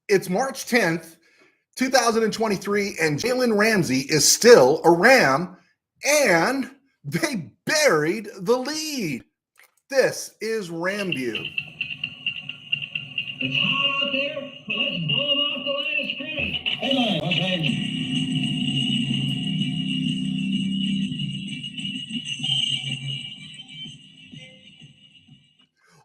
It's March 10th, 2023, and Jalen Ramsey is still a Ram, and they buried the lead. This is RamView. It's hot out there, but let's blow them off the line of scrimmage. Hey, what's happening?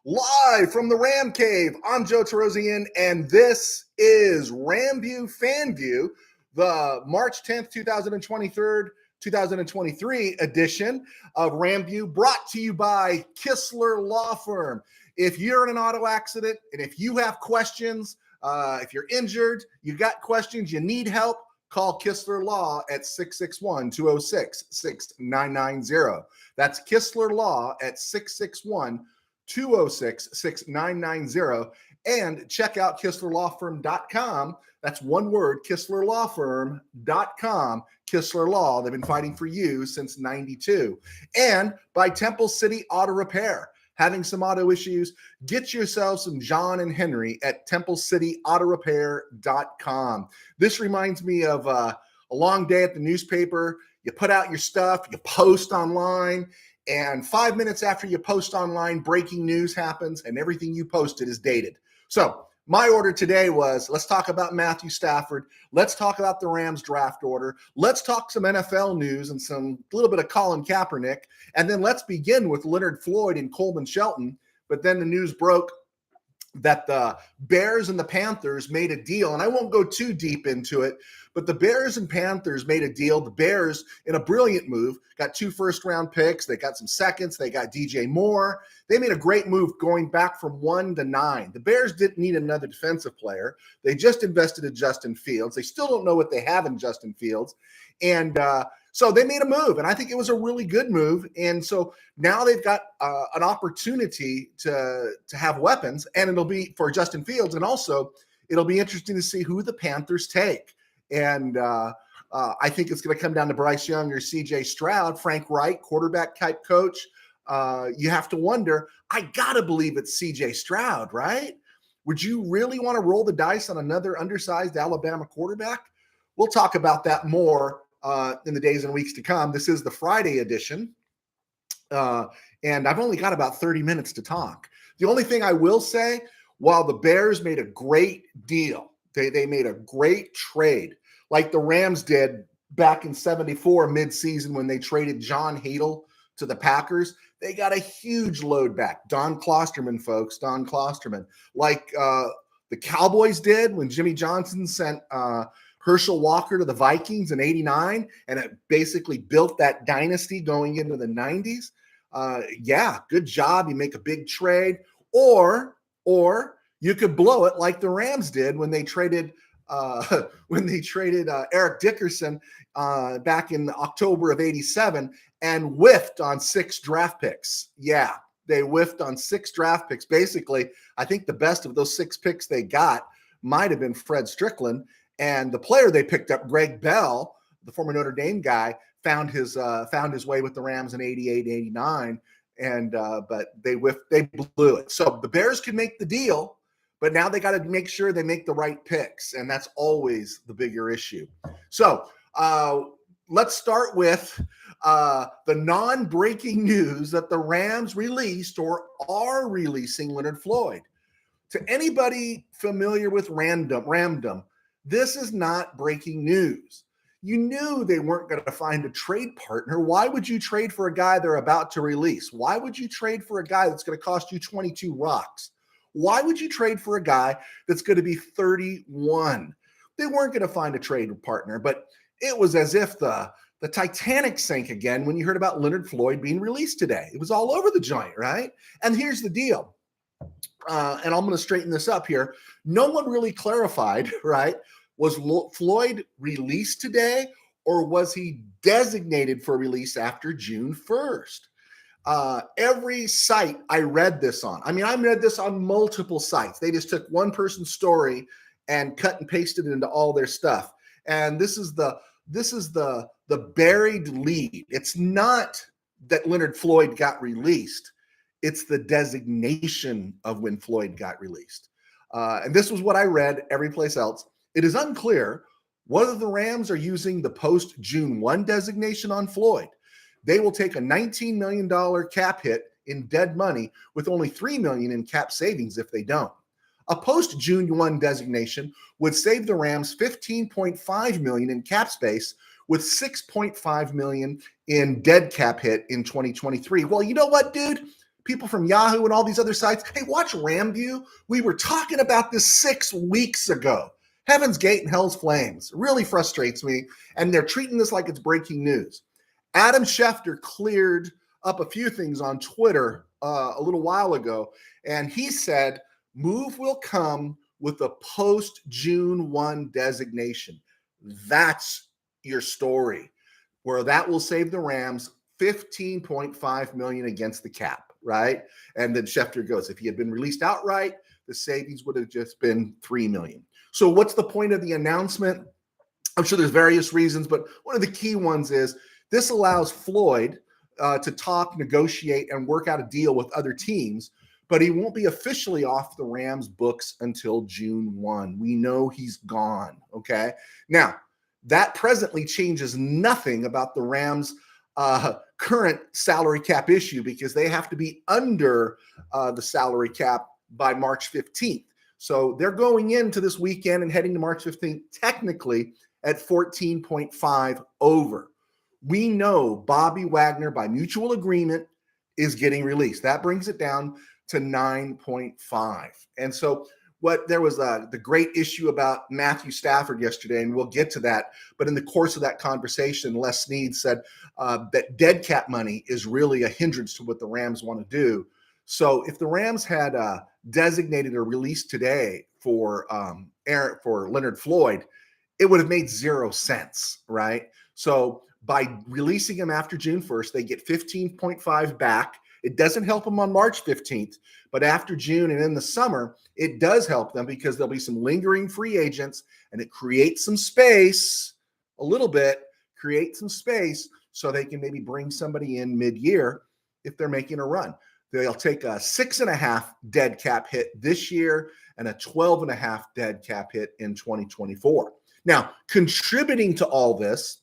Live from the Ram Cave, I'm Joe Terosian, and this is RamView FanView, the March 10th, 2023 edition of RamView, brought to you by Kistler Law Firm. If you're in an auto accident and if you have questions, if you're injured, you got questions, you need help, call Kistler Law at 661-206-6990. That's Kistler Law at 661-206-6990, and check out KistlerLawFirm.com. That's one word, KistlerLawFirm.com. Kistler Law, they've been fighting for you since 92. And by Temple City Auto Repair. Having some auto issues, get yourself some John and Henry at TempleCityAutoRepair.com. This reminds me of a long day at the newspaper. You put out your stuff, you post online, and 5 minutes after you post online, breaking news happens, and everything you posted is dated. So my order today was, let's talk about Matthew Stafford. Let's talk about the Rams draft order. Let's talk some NFL news and some little bit of Colin Kaepernick. And then let's begin with Leonard, Floyd, and Coleman, Shelton. But then the news broke that the Bears and the Panthers made a deal. And I won't go too deep into it, but the Bears and Panthers made a deal. The Bears, in a brilliant move, got 2 first-round picks. They got some seconds. They got DJ Moore. They made a great move going back from 1 to 9. The Bears didn't need another defensive player. They just invested in Justin Fields. They still don't know what they have in Justin Fields. And so they made a move, and I think it was a really good move. And so now they've got an opportunity to have weapons, and it'll be for Justin Fields. And also it'll be interesting to see who the Panthers take. And I think it's going to come down to Bryce Young or CJ Stroud. Frank Wright, quarterback type coach. You have to wonder, I got to believe it's CJ Stroud, right? Would you really want to roll the dice on another undersized Alabama quarterback? We'll talk about that more in the days and weeks to come. This is the Friday edition, and I've only got about 30 minutes to talk. The only thing I will say, while the Bears made a great deal, they made a great trade, like the Rams did back in '74 midseason when they traded John Hadl to the Packers. They got a huge load back. Don Klosterman, folks, Don Klosterman. Like the Cowboys did when Jimmy Johnson sent Herschel Walker to the Vikings in '89, and it basically built that dynasty going into the '90s. Yeah, good job. You make a big trade, or you could blow it like the Rams did when they traded Eric Dickerson back in October of '87 and whiffed on 6 draft picks. Yeah, they whiffed on 6 draft picks. Basically, I think the best of those 6 picks they got might have been Fred Strickland. And the player they picked up, Greg Bell, the former Notre Dame guy, found his way with the Rams in '88, '89, and but they blew it. So the Bears could make the deal, but now they got to make sure they make the right picks, and that's always the bigger issue. So let's start with the non-breaking news that the Rams released or are releasing Leonard Floyd. To anybody familiar with Ramdom, this is not breaking news. You knew they weren't going to find a trade partner. Why would you trade for a guy they're about to release? Why would you trade for a guy that's going to cost you 22 rocks? Why would you trade for a guy that's going to be 31? They weren't going to find a trade partner, but it was as if the Titanic sank again when you heard about Leonard Floyd being released today. It was all over the joint, right? And here's the deal. And I'm going to straighten this up here. No one really clarified, right? Was Floyd released today, or was he designated for release after June 1st? Every site I read this on, I read this on multiple sites. They just took one person's story and cut and pasted it into all their stuff. And this is the buried lead. It's not that Leonard Floyd got released. It's the designation of when Floyd got released. And this was what I read every place else. It is unclear whether the Rams are using the post-June 1 designation on Floyd. They will take a $19 million cap hit in dead money with only $3 million in cap savings if they don't. A post-June 1 designation would save the Rams $15.5 million in cap space with $6.5 million in dead cap hit in 2023. Well, you know what, dude? People from Yahoo and all these other sites, hey, watch RamView. We were talking about this 6 weeks ago. Heaven's Gate and Hell's Flames. It really frustrates me. And they're treating this like it's breaking news. Adam Schefter cleared up a few things on Twitter a little while ago. And he said, move will come with a post-June 1 designation. That's your story, where that will save the Rams $15.5 million against the cap, right? And then Schefter goes, if he had been released outright, the savings would have just been $3 million. So what's the point of the announcement? I'm sure there's various reasons, but one of the key ones is this allows Floyd to talk, negotiate, and work out a deal with other teams, but he won't be officially off the Rams books until June 1. We know he's gone, okay? Now, that presently changes nothing about the Rams' current salary cap issue because they have to be under the salary cap by March 15th. So they're going into this weekend and heading to March 15th technically at 14.5 over. We know Bobby Wagner, by mutual agreement, is getting released. That brings it down to 9.5. And so there was the great issue about Matthew Stafford yesterday, and we'll get to that. But in the course of that conversation, Les Snead said that dead cap money is really a hindrance to what the Rams want to do. So if the Rams had designated a release today for Leonard Floyd, it would have made 0 sense, right? So by releasing him after June 1st, they get 15.5 back. It doesn't help them on March 15th, but after June and in the summer, it does help them because there'll be some lingering free agents, and it creates some space, a little bit, create some space so they can maybe bring somebody in mid-year if they're making a run. They'll take a 6.5 dead cap hit this year and a 12.5 dead cap hit in 2024. Now, contributing to all this,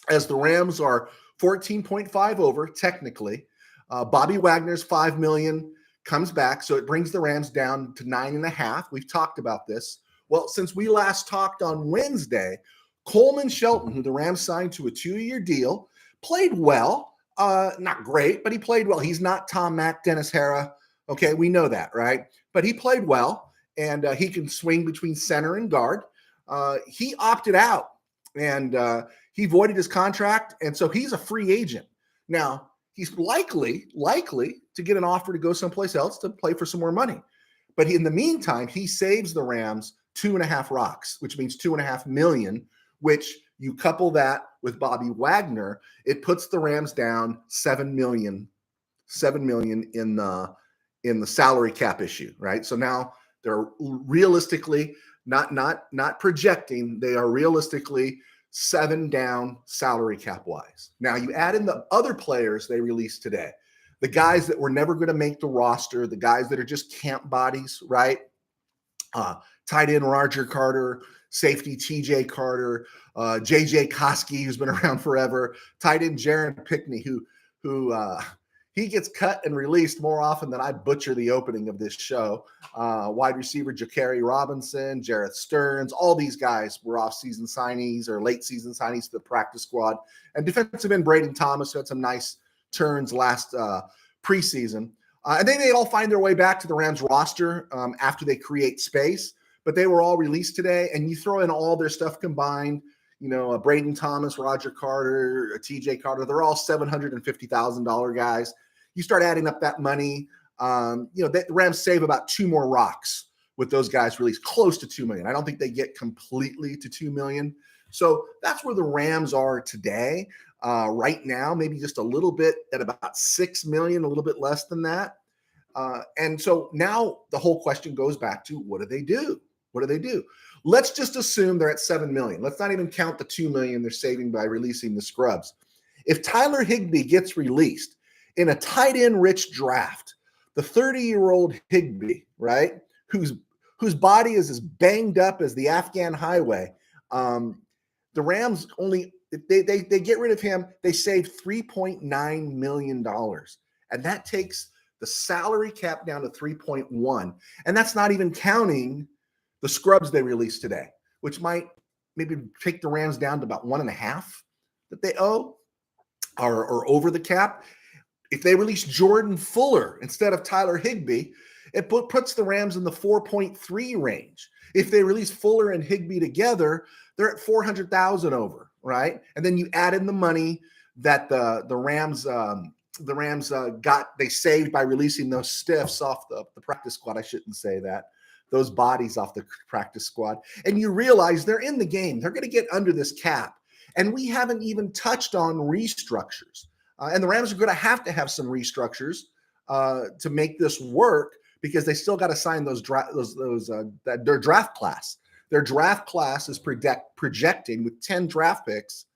as the Rams are 14.5 over, technically, Bobby Wagner's $5 million comes back, so it brings the Rams down to 9.5. We've talked about this. Well, since we last talked on Wednesday, Coleman Shelton, who the Rams signed to a 2-year deal, played well. Not great, but he played well. He's not Tom Mack, Dennis Hara. Okay, we know that, right? But he played well, and he can swing between center and guard. He opted out, and he voided his contract, and so he's a free agent. Now, he's likely to get an offer to go someplace else to play for some more money. But in the meantime, he saves the Rams 2.5 rocks, which means $2.5 million, which you couple that with Bobby Wagner, it puts the Rams down $7 million in the salary cap issue, right? So now they're realistically not projecting, they are realistically 7 down salary cap wise. Now you add in the other players they released today, the guys that were never going to make the roster, the guys that are just camp bodies, right? Tight end Roger Carter, safety TJ Carter, JJ Koski, who's been around forever, tight end Jaron Pickney, who he gets cut and released more often than I butcher the opening of this show. Wide receiver Ja'Carry Robinson, Jareth Stearns, all these guys were off-season signees or late-season signees to the practice squad. And defensive end Braden Thomas, who had some nice turns last preseason. And then they all find their way back to the Rams roster after they create space. But they were all released today, and you throw in all their stuff combined, Braden Thomas, Roger Carter, TJ Carter, they're all $750,000 guys. You start adding up that money, the Rams save about 2 more rocks with those guys released, close to $2 million. I don't think they get completely to $2 million. So that's where the Rams are today. Right now, maybe just a little bit at about $6 million, a little bit less than that. And so now the whole question goes back to, what do they do? What do they do? Let's just assume they're at $7 million. Let's not even count the $2 million they're saving by releasing the scrubs. If Tyler Higbee gets released in a tight end rich draft, the 30-year-old Higbee, right, who's whose body is as banged up as the Afghan highway. The Rams only they get rid of him. They save $3.9 million, and that takes the salary cap down to 3.1, and that's not even counting the scrubs they released today, which might maybe take the Rams down to about 1.5 that they owe, or over the cap. If they release Jordan Fuller instead of Tyler Higbee, it puts the Rams in the 4.3 range. If they release Fuller and Higbee together, they're at 400,000 over, right? And then you add in the money that the Rams they saved by releasing those stiffs off the practice squad. I shouldn't say that. Those bodies off the practice squad. And you realize they're in the game. They're going to get under this cap. And we haven't even touched on restructures. And the Rams are going to have some restructures to make this work, because they still got to sign their draft class. Their draft class is projecting with 10 draft picks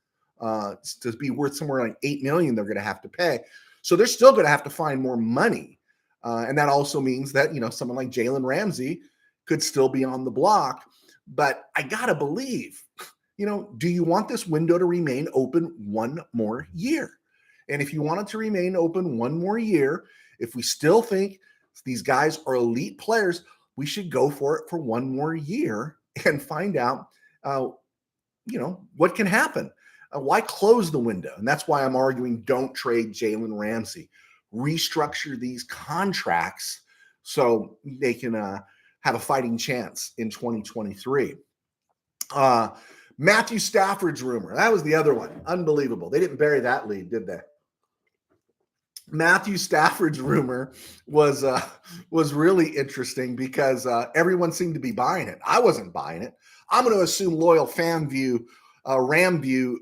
to be worth somewhere like $8 million. They're going to have to pay. So they're still going to have to find more money. And that also means that, someone like Jalen Ramsey could still be on the block. But I got to believe, do you want this window to remain open one more year? And if you want it to remain open one more year, if we still think these guys are elite players, we should go for it for one more year and find out, what can happen. Why close the window? And that's why I'm arguing don't trade Jalen Ramsey. Restructure these contracts so they can have a fighting chance in 2023. Matthew Stafford's rumor. That was the other one. Unbelievable. They didn't bury that lead, did they? Matthew Stafford's rumor was really interesting because everyone seemed to be buying it. I wasn't buying it. I'm going to assume loyal FanView, RamView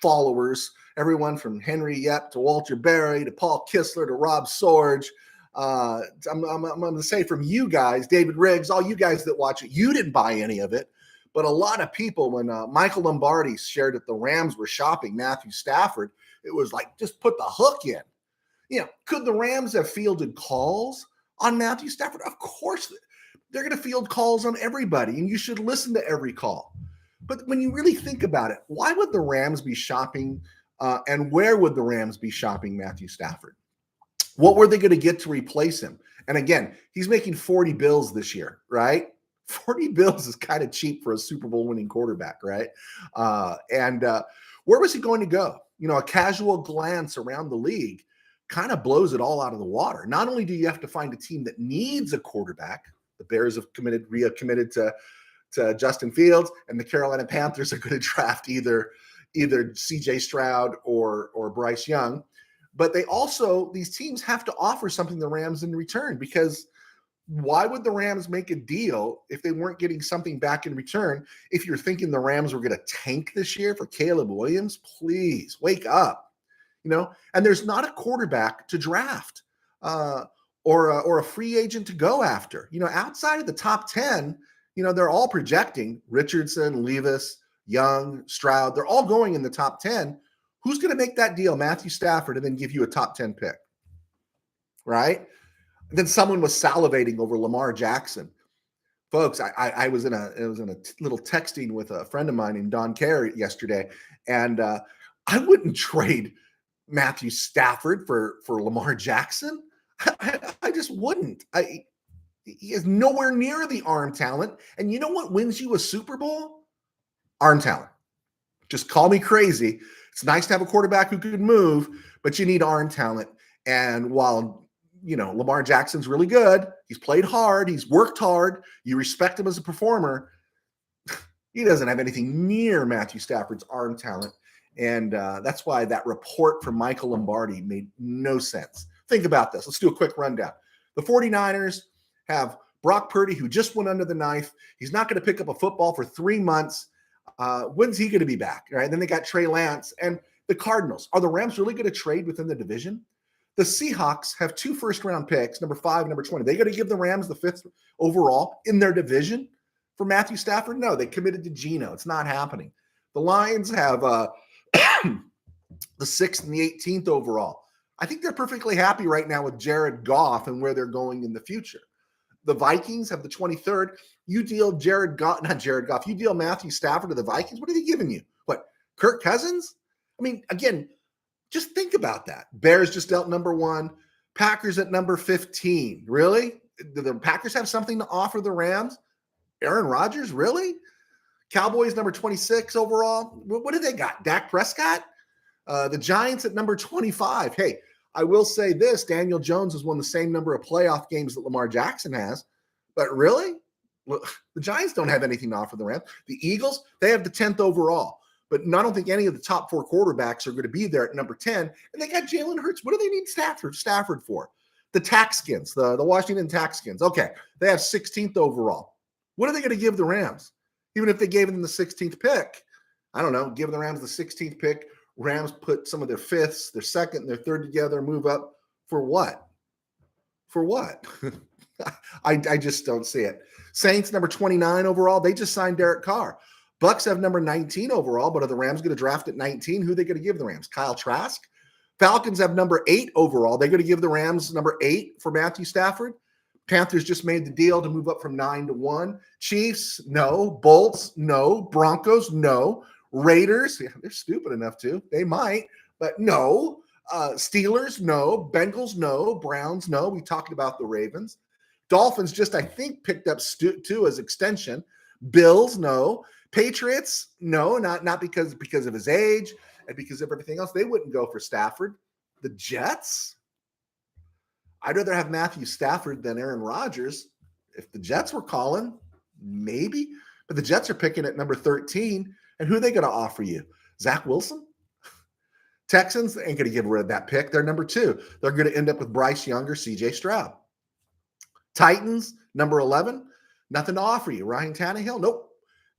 followers, everyone from Henry Yep to Walter Berry to Paul Kistler to Rob Sorge. I'm going to say from you guys, David Riggs, all you guys that watch it, you didn't buy any of it. But a lot of people, when Michael Lombardi shared that the Rams were shopping Matthew Stafford, it was like, just put the hook in. Could the Rams have fielded calls on Matthew Stafford? Of course, they're going to field calls on everybody, and you should listen to every call. But when you really think about it, why would the Rams be shopping, and where would the Rams be shopping Matthew Stafford? What were they going to get to replace him? And again, he's making 40 bills this year, right? 40 bills is kind of cheap for a Super Bowl winning quarterback, right? And where was he going to go? A casual glance around the league kind of blows it all out of the water. Not only do you have to find a team that needs a quarterback, the Bears have committed to Justin Fields, and the Carolina Panthers are going to draft either CJ Stroud or Bryce Young. But these teams have to offer something to the Rams in return, because why would the Rams make a deal if they weren't getting something back in return? If you're thinking the Rams were going to tank this year for Caleb Williams, please wake up. And there's not a quarterback to draft or a free agent to go after. Outside of the top 10, they're all projecting Richardson, Levis, Young, Stroud. They're all going in the top 10. Who's going to make that deal, Matthew Stafford, and then give you a top 10 pick? Right? And then someone was salivating over Lamar Jackson. Folks, I was in a little texting with a friend of mine named Don Kerr yesterday, and I wouldn't trade Matthew Stafford for Lamar Jackson. I just wouldn't. He is nowhere near the arm talent. And you know what wins you a Super Bowl? Arm talent. Just call me crazy. It's nice to have a quarterback who can move, but you need arm talent. And while, Lamar Jackson's really good, he's played hard, he's worked hard, you respect him as a performer, he doesn't have anything near Matthew Stafford's arm talent. And that's why that report from Michael Lombardi made no sense. Think about this. Let's do a quick rundown. The 49ers have Brock Purdy, who just went under the knife. He's not going to pick up a football for 3 months. When's he going to be back? Right? Then they got Trey Lance and the Cardinals. Are the Rams really going to trade within the division? The Seahawks have 2 first-round picks, number 5, number 20. They going to give the Rams the 5th overall in their division for Matthew Stafford? No, they committed to Geno. It's not happening. The Lions have the 6th and the 18th overall. I think they're perfectly happy right now with Jared Goff and where they're going in the future. The Vikings have the 23rd. You deal not Jared Goff, you deal Matthew Stafford to the Vikings. What are they giving you? What, Kirk Cousins? I mean, again, just think about that. Bears just dealt number 1. Packers at number 15. Really? Do the Packers have something to offer the Rams? Aaron Rodgers? Really? Cowboys number 26 overall. What do they got? Dak Prescott? The Giants at number 25. Hey, I will say this. Daniel Jones has won the same number of playoff games that Lamar Jackson has. But really? Well, the Giants don't have anything to offer the Rams. The Eagles, they have the 10th overall. But I don't think any of the top 4 quarterbacks are going to be there at number 10. And they got Jalen Hurts. What do they need Stafford for? The Taxkins, the Washington Taxkins. Okay, they have 16th overall. What are they going to give the Rams? Even if they gave them the 16th pick, I don't know, give the Rams the 16th pick. Rams put some of their 5th, their 2nd, and their 3rd together, move up. For what? For what? I just don't see it. Saints, number 29 overall. They just signed Derek Carr. Bucks have number 19 overall, but are the Rams going to draft at 19? Who are they going to give the Rams? Kyle Trask? Falcons have number 8 overall. They're going to give the Rams number 8 for Matthew Stafford. Panthers just made the deal to move up from 9 to 1. Chiefs, no. Bolts, no. Broncos, no. Raiders, yeah, they're stupid enough to. They might, but no. Steelers, no. Bengals, no. Browns, no. We talked about the Ravens. Dolphins just, I think, picked up Stu as extension. Bills, no. Patriots, no, not because of his age and because of everything else. They wouldn't go for Stafford. The Jets? I'd rather have Matthew Stafford than Aaron Rodgers. If the Jets were calling, maybe. But the Jets are picking at number 13. And who are they going to offer you? Zach Wilson? Texans ain't going to give rid of that pick. They're number 2. They're going to end up with Bryce Young or CJ Stroud. Titans, number 11. Nothing to offer you. Ryan Tannehill? Nope.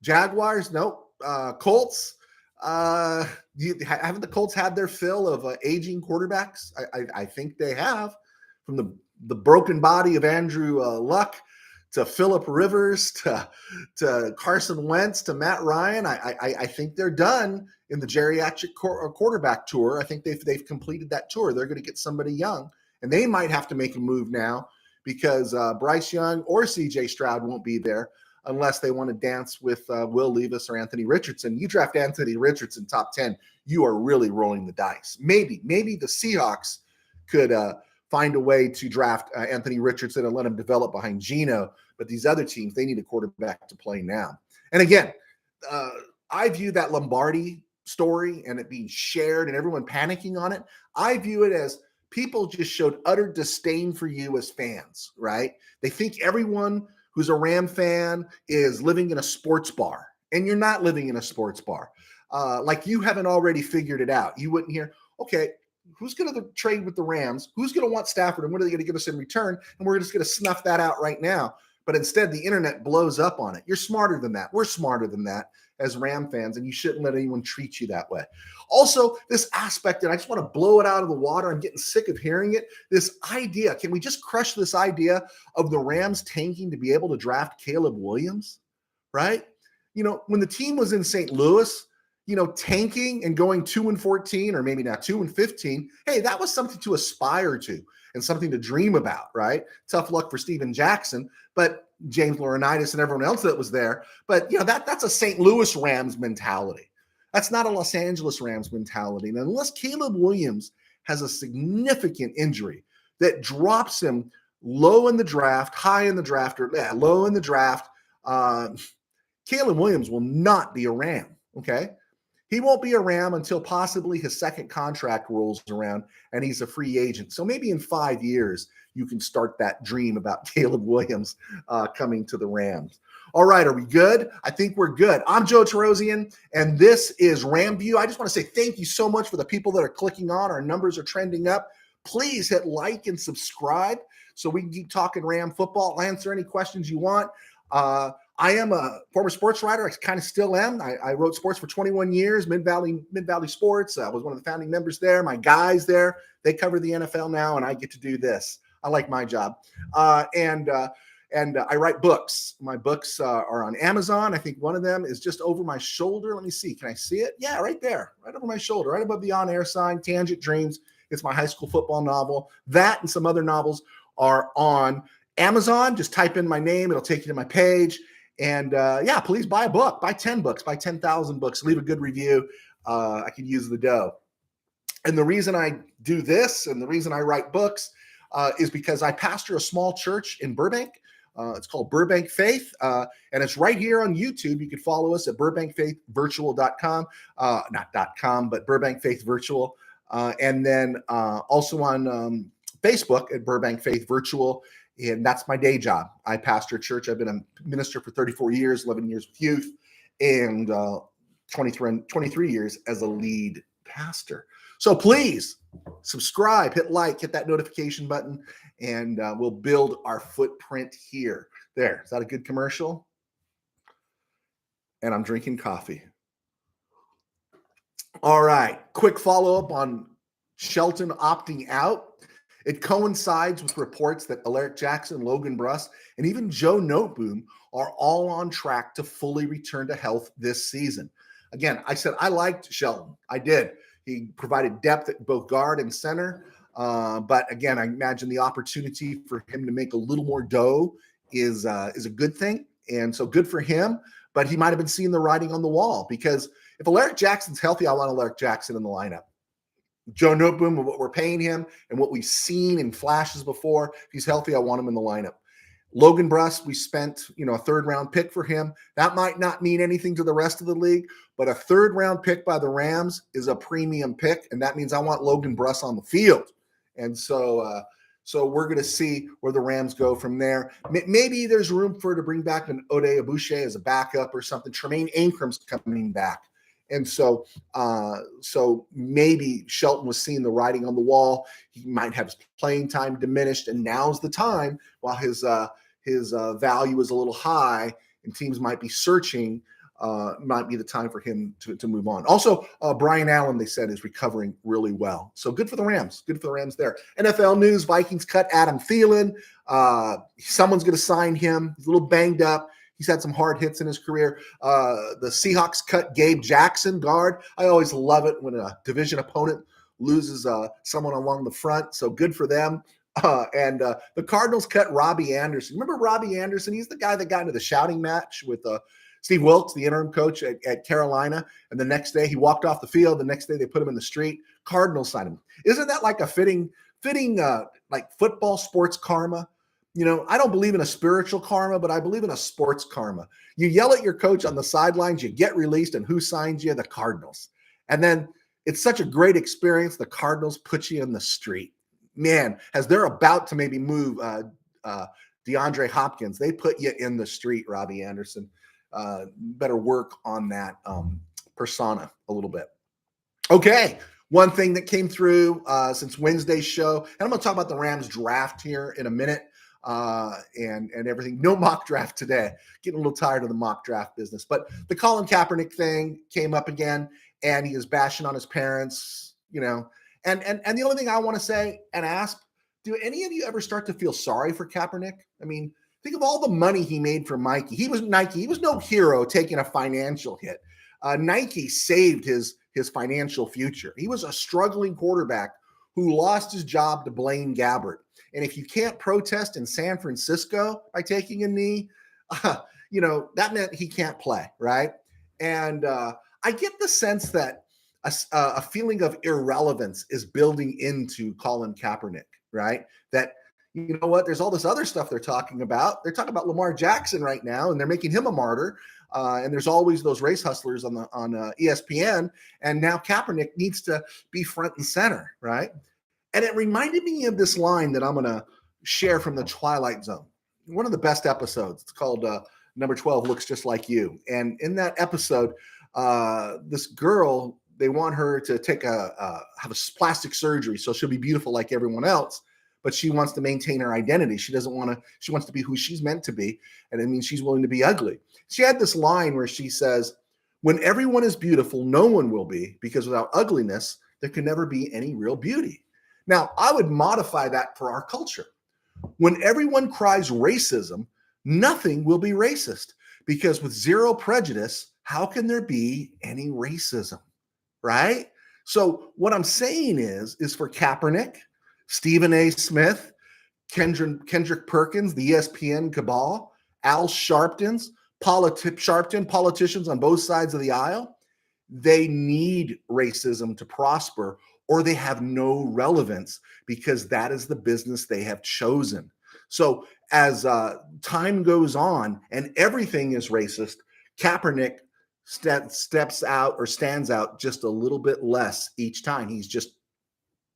Jaguars? Nope. Colts? Haven't the Colts had their fill of aging quarterbacks? I think they have. From the broken body of Andrew Luck to Phillip Rivers to Carson Wentz to Matt Ryan, I think they're done in the geriatric quarterback tour. I think they've completed that tour. They're going to get somebody young, and they might have to make a move now because Bryce Young or C.J. Stroud won't be there unless they want to dance with Will Levis or Anthony Richardson. You draft Anthony Richardson top 10, you are really rolling the dice. Maybe the Seahawks could find a way to draft Anthony Richardson and let him develop behind Geno. But these other teams, they need a quarterback to play now. And again, I view that Lombardi story and it being shared and everyone panicking on it, I view it as people just showed utter disdain for you as fans, right? They think everyone who's a Ram fan is living in a sports bar, and you're not living in a sports bar. Like you haven't already figured it out. You wouldn't hear, okay, who's going to trade with the Rams? Who's going to want Stafford? And what are they going to give us in return? And we're just going to snuff that out right now. But instead, the internet blows up on it. You're smarter than that. We're smarter than that as Ram fans, and you shouldn't let anyone treat you that way. Also, this aspect, and I just want to blow it out of the water. I'm getting sick of hearing it. This idea, can we just crush this idea of the Rams tanking to be able to draft Caleb Williams, right? You know, when the team was in St. Louis, you know, tanking and going 2-14 or maybe not 2-15, hey, that was something to aspire to and something to dream about, right? Tough luck for Steven Jackson, but James Laurinaitis and everyone else that was there. But, you know, that's a St. Louis Rams mentality. That's not a Los Angeles Rams mentality. And unless Caleb Williams has a significant injury that drops him low in the draft, high in the draft, or low in the draft, Caleb Williams will not be a Ram, okay? He won't be a Ram until possibly his second contract rolls around and he's a free agent. So maybe in 5 years, you can start that dream about Caleb Williams coming to the Rams. All right, are we good? I think we're good. I'm Joe Tarosian, and this is RamView. I just want to say thank you so much for the people that are clicking on. Our numbers are trending up. Please hit like and subscribe so we can keep talking Ram football. I'll answer any questions you want. I am a former sports writer. I kind of still am. I wrote sports for 21 years, Mid-Valley Sports. I was one of the founding members there. My guys there, they cover the NFL now, and I get to do this. I like my job. And I write books. My books are on Amazon. I think one of them is just over my shoulder. Let me see. Can I see it? Yeah, right there, right over my shoulder, right above the on-air sign, Tangent Dreams. It's my high school football novel. That and some other novels are on Amazon. Just type in my name. It'll take you to my page. And yeah, please buy a book, buy 10 books, buy 10,000 books, leave a good review. I could use the dough. And the reason I do this and the reason I write books is because I pastor a small church in Burbank. It's called Burbank Faith, and it's right here on YouTube. You can follow us at burbankfaithvirtual.com, not .com, but Burbank Faith Virtual. And then also on Facebook at Burbank Faith Virtual. And that's my day job. I pastor a church. I've been a minister for 34 years, 11 years with youth, and 23 years as a lead pastor. So please subscribe, hit like, hit that notification button, and we'll build our footprint here. There. Is that a good commercial? And I'm drinking coffee. All right. Quick follow-up on Shelton opting out. It coincides with reports that Alaric Jackson, Logan Bruss, and even Joe Noteboom are all on track to fully return to health this season. Again, I said I liked Shelton. I did. He provided depth at both guard and center. But again, I imagine the opportunity for him to make a little more dough is a good thing. And so good for him. But he might have been seeing the writing on the wall, because if Alaric Jackson's healthy, I want Alaric Jackson in the lineup. Joe Noteboom, what we're paying him and what we've seen in flashes before, if he's healthy, I want him in the lineup. Logan Bruss, we spent, a third-round pick for him. That might not mean anything to the rest of the league, but a third-round pick by the Rams is a premium pick, and that means I want Logan Bruss on the field. And so we're going to see where the Rams go from there. Maybe there's room for to bring back an Ode Abouche as a backup or something. Tremaine Ancrum's coming back. And so maybe Shelton was seeing the writing on the wall. He might have his playing time diminished, and now's the time while his value is a little high and teams might be searching. Might be the time for him to move on. Also, Brian Allen, they said, is recovering really well. So good for the Rams. Good for the Rams there. NFL news: Vikings cut Adam Thielen. Someone's going to sign him. He's a little banged up. He's had some hard hits in his career. The Seahawks cut Gabe Jackson, guard. I always love it when a division opponent loses someone along the front. So good for them. And the Cardinals cut Robbie Anderson. Remember Robbie Anderson? He's the guy that got into the shouting match with Steve Wilkes, the interim coach at Carolina. And the next day he walked off the field. The next day they put him in the street. Cardinals signed him. Isn't that like a fitting like football sports karma? I don't believe in a spiritual karma, but I believe in a sports karma. You yell at your coach on the sidelines, you get released, and who signs you? The Cardinals. And then it's such a great experience. The Cardinals put you in the street. Man, as they're about to maybe move DeAndre Hopkins, they put you in the street, Robbie Anderson. Better work on that persona a little bit. Okay. One thing that came through since Wednesday's show, and I'm going to talk about the Rams draft here in a minute. And everything. No mock draft today. Getting a little tired of the mock draft business. But the Colin Kaepernick thing came up again, and he is bashing on his parents, And the only thing I want to say and ask, do any of you ever start to feel sorry for Kaepernick? I mean, think of all the money he made for Nike. He was no hero taking a financial hit. Nike saved his financial future. He was a struggling quarterback who lost his job to Blaine Gabbert. And if you can't protest in San Francisco by taking a knee, that meant he can't play, right? And I get the sense that a feeling of irrelevance is building into Colin Kaepernick, right? That, there's all this other stuff they're talking about. They're talking about Lamar Jackson right now, and they're making him a martyr. And there's always those race hustlers on ESPN. And now Kaepernick needs to be front and center, right? And it reminded me of this line that I'm going to share from the Twilight Zone. One of the best episodes. It's called Number 12 Looks Just Like You. And in that episode, this girl, they want her to have a plastic surgery so she'll be beautiful like everyone else, but she wants to maintain her identity. She wants to be who she's meant to be. And it means she's willing to be ugly. She had this line where she says, when everyone is beautiful, no one will be, because without ugliness, there can never be any real beauty. Now, I would modify that for our culture. When everyone cries racism, nothing will be racist, because with zero prejudice, how can there be any racism, right? So what I'm saying is for Kaepernick, Stephen A. Smith, Kendrick Perkins, the ESPN cabal, Al Sharpton's, Sharpton, politicians on both sides of the aisle, they need racism to prosper, or they have no relevance because that is the business they have chosen. So as time goes on and everything is racist, Kaepernick steps out or stands out just a little bit less each time. He's just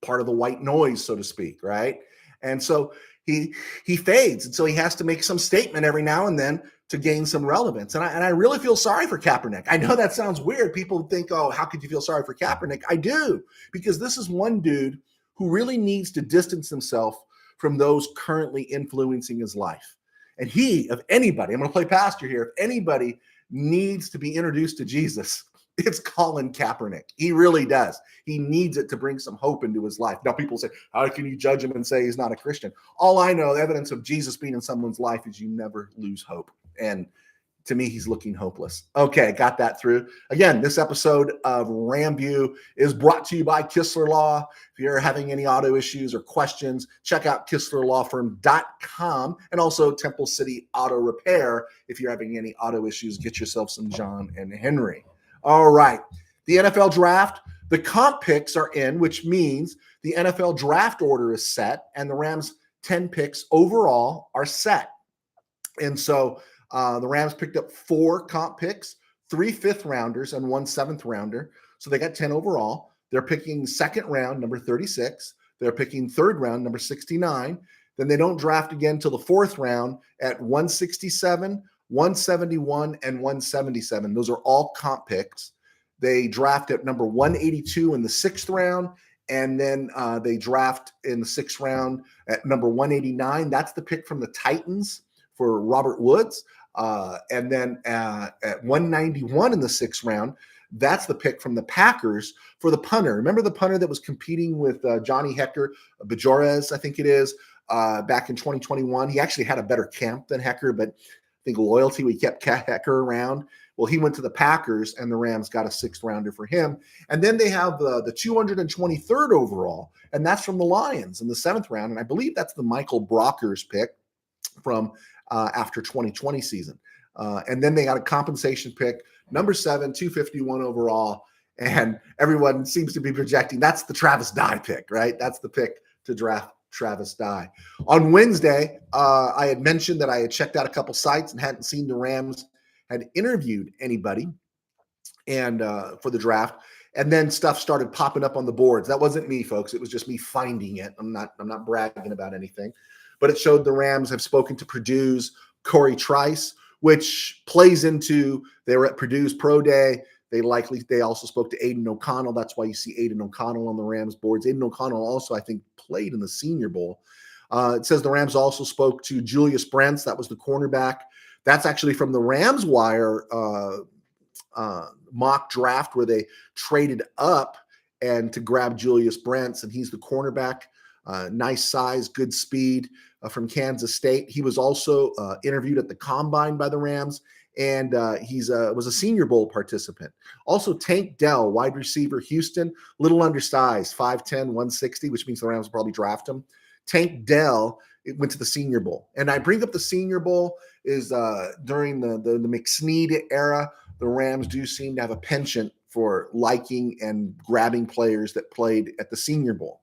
part of the white noise, so to speak, right? And so he fades, and so he has to make some statement every now and then to gain some relevance. And I really feel sorry for Kaepernick. I know that sounds weird. People think, oh, how could you feel sorry for Kaepernick? I do, because this is one dude who really needs to distance himself from those currently influencing his life. And he, of anybody, I'm going to play pastor here, if anybody needs to be introduced to Jesus, it's Colin Kaepernick. He really does. He needs it to bring some hope into his life. Now, people say, how can you judge him and say he's not a Christian? All I know, evidence of Jesus being in someone's life is you never lose hope. And to me, he's looking hopeless. Okay, got that through. Again, this episode of RamView is brought to you by Kistler Law. If you're having any auto issues or questions, check out KistlerLawFirm.com, and also Temple City Auto Repair. If you're having any auto issues, get yourself some John and Henry. All right, the NFL draft, the comp picks are in, which means the NFL draft order is set, and the Rams' 10 picks overall are set. And so the Rams picked up 4 comp picks, 3 fifth-rounders, and 1 seventh-rounder. So they got 10 overall. They're picking second round, number 36. They're picking third round, number 69. Then they don't draft again until the fourth round at 167, 171, and 177. Those are all comp picks. They draft at number 182 in the sixth round, and then they draft in the sixth round at number 189. That's the pick from the Titans for Robert Woods. And then at 191 in the sixth round, that's the pick from the Packers for the punter. Remember the punter that was competing with Johnny Hecker, Bajorez, I think it is, back in 2021? He actually had a better camp than Hecker, but I think loyalty, we kept Hecker around. Well, he went to the Packers, and the Rams got a sixth rounder for him. And then they have the 223rd overall, and that's from the Lions in the seventh round. And I believe that's the Michael Brockers pick from after 2020 season. And then they got a compensation pick, number 7, 251 overall. And everyone seems to be projecting that's the Travis Dye pick, right? That's the pick to draft Travis Dye. On Wednesday, I had mentioned that I had checked out a couple sites and hadn't seen the Rams had interviewed anybody and for the draft. And then stuff started popping up on the boards. That wasn't me, folks. It was just me finding it. I'm not bragging about anything. But it showed the Rams have spoken to Purdue's Corey Trice, which plays into they were at Purdue's Pro Day. They also spoke to Aiden O'Connell. That's why you see Aiden O'Connell on the Rams boards. Aiden O'Connell also, I think, played in the Senior Bowl. It says the Rams also spoke to Julius Brents. That was the cornerback. That's actually from the Rams Wire mock draft where they traded up and to grab Julius Brents, and he's the cornerback. Nice size, good speed from Kansas State. He was also interviewed at the Combine by the Rams, and was a Senior Bowl participant. Also, Tank Dell, wide receiver, Houston, little undersized, 5'10", 160, which means the Rams will probably draft him. Tank Dell went to the Senior Bowl. And I bring up the Senior Bowl is during the McSnead era, the Rams do seem to have a penchant for liking and grabbing players that played at the Senior Bowl.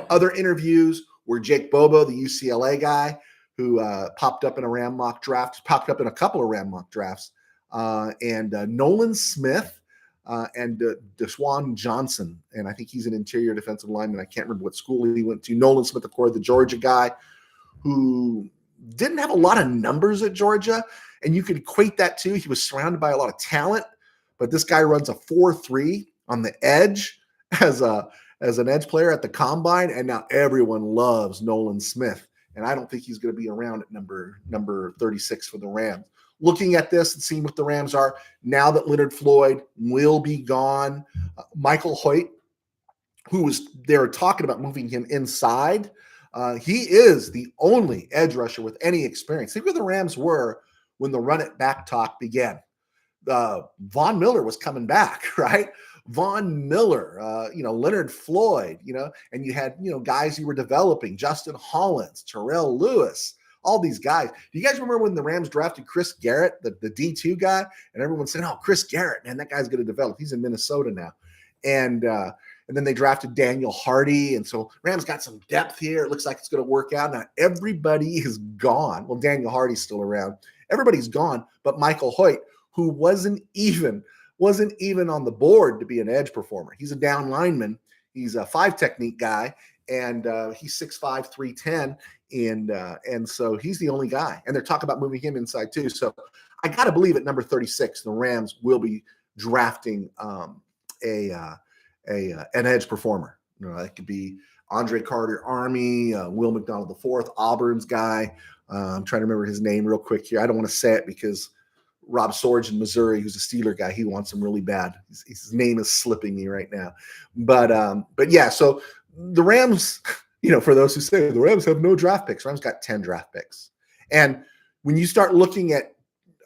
Other interviews were Jake Bobo, the UCLA guy, who popped up in a Ram mock draft, popped up in a couple of Ram mock drafts, and Nolan Smith and Deshaun Johnson. And I think he's an interior defensive lineman. I can't remember what school he went to. Nolan Smith, of course, the Georgia guy who didn't have a lot of numbers at Georgia. And you could equate that to, he was surrounded by a lot of talent, but this guy runs a 4.3 on the edge as an edge player at the Combine, and now everyone loves Nolan Smith. And I don't think he's going to be around at number 36 for the Rams. Looking at this and seeing what the Rams are, now that Leonard Floyd will be gone, Michael Hoyt, they were talking about moving him inside. He is the only edge rusher with any experience. Think where the Rams were when the run it back talk began. Von Miller was coming back, right? Von Miller, Leonard Floyd, and you had, guys you were developing, Justin Hollins, Terrell Lewis, all these guys. Do you guys remember when the Rams drafted Chris Garrett, the D2 guy? And everyone said, oh, Chris Garrett, man, that guy's going to develop. He's in Minnesota now. And then they drafted Daniel Hardy. And so Rams got some depth here. It looks like it's going to work out. Now everybody is gone. Well, Daniel Hardy's still around. Everybody's gone, but Michael Hoyt, who wasn't even on the board to be an edge performer. He's a down lineman. He's a 5 technique guy, and he's 6'5", 310, and so he's the only guy. And they're talking about moving him inside too. So I got to believe at number 36, the Rams will be drafting an edge performer. You know, it could be Andre Carter Army, Will McDonald IV, Auburn's guy. I'm trying to remember his name real quick here. I don't want to say it because Rob Sorge in Missouri, who's a Steeler guy, he wants him really bad. His name is slipping me right now. But yeah, so the Rams, you know, for those who say the Rams have no draft picks, Rams got 10 draft picks. And when you start looking at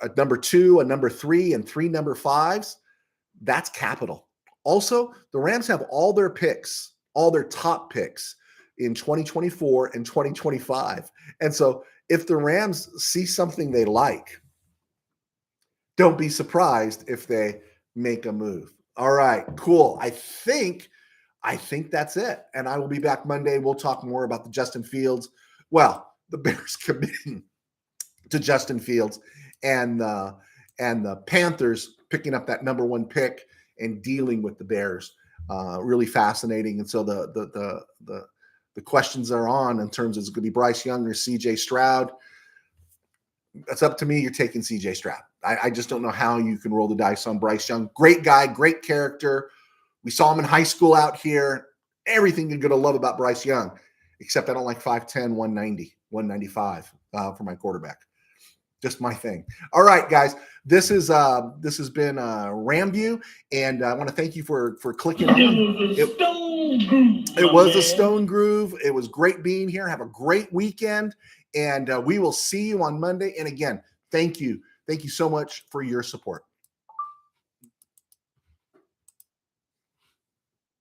a number 2, a number 3, and 3 number 5s, that's capital. Also, the Rams have all their picks, all their top picks in 2024 and 2025. And so if the Rams see something they like, don't be surprised if they make a move. All right, cool. I think that's it. And I will be back Monday. We'll talk more about the Justin Fields. Well, the Bears committing to Justin Fields and the Panthers picking up that number 1 pick and dealing with the Bears. Really fascinating. And so the questions are on in terms of it's going to be Bryce Young or CJ Stroud. That's up to me. You're taking CJ Stroud. I just don't know how you can roll the dice on Bryce Young. Great guy, great character. We saw him in high school out here. Everything you're going to love about Bryce Young, except I don't like 5'10", 190, 195 for my quarterback. Just my thing. All right, guys. This has been RamView, and I want to thank you for clicking on it. Was a stone groove. It was great being here. Have a great weekend, and we will see you on Monday. And again, thank you so much for your support.